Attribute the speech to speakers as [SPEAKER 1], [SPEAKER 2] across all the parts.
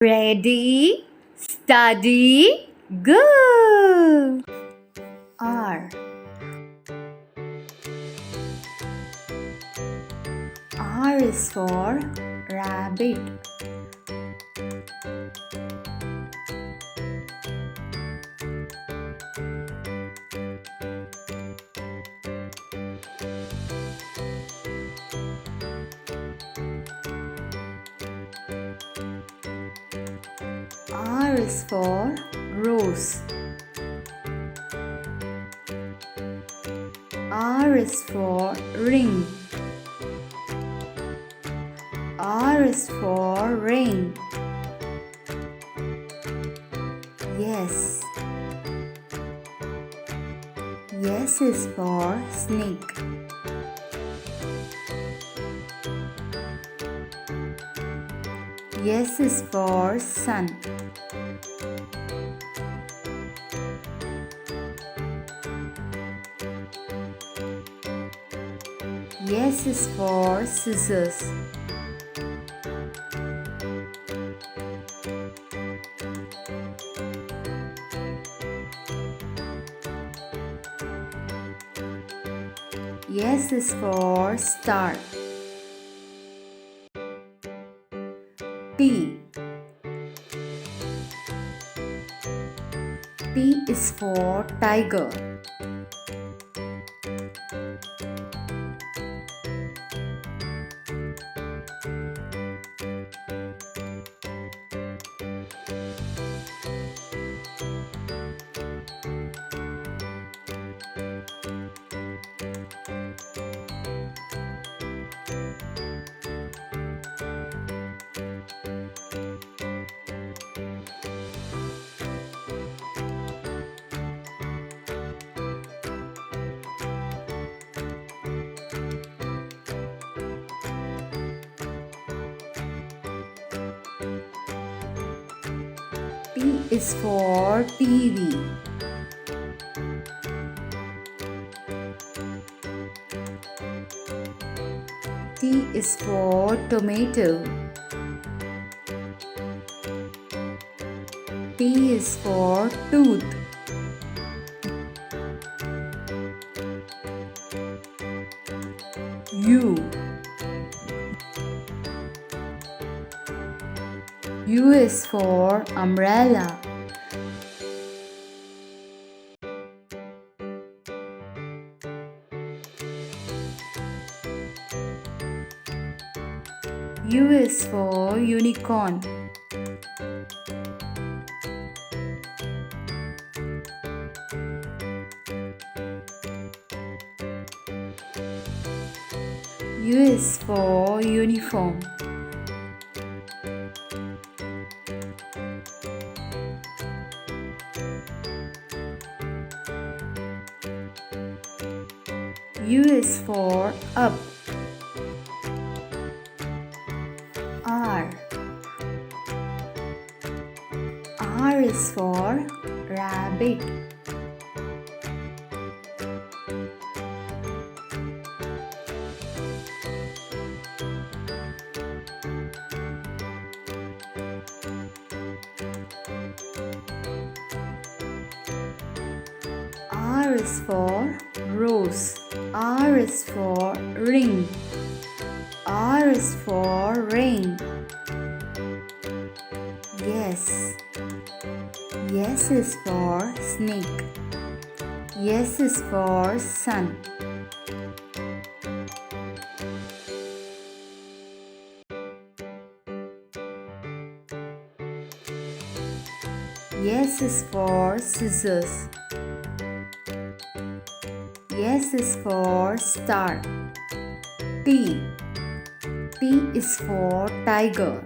[SPEAKER 1] Ready, study, go! R. R is for rabbit. R is for rose. R is for ring. R is for rain. Yes. Yes is for snake. Yes is for sun. Yes is for scissors. Yes is for star. T. T is for tiger. T is for TV. T is for tomato. T is for tooth. U. U is for umbrella. U is for unicorn. U is for uniform. U is for up. R. R is for rabbit. R is for rose. R is for ring. R is for rain. Yes. Yes is for snake. Yes is for sun. Yes is for scissors. Yes is for star. T. T is for tiger.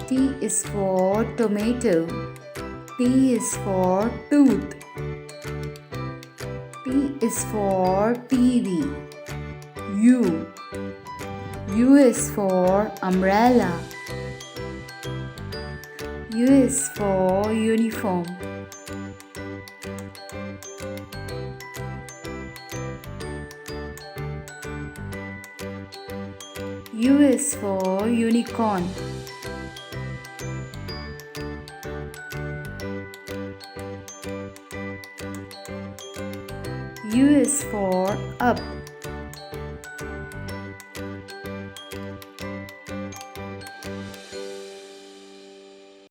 [SPEAKER 1] T is for tomato. T is for tooth. T is for TV. U. U is for umbrella. U is for uniform. U is for unicorn. U is for up.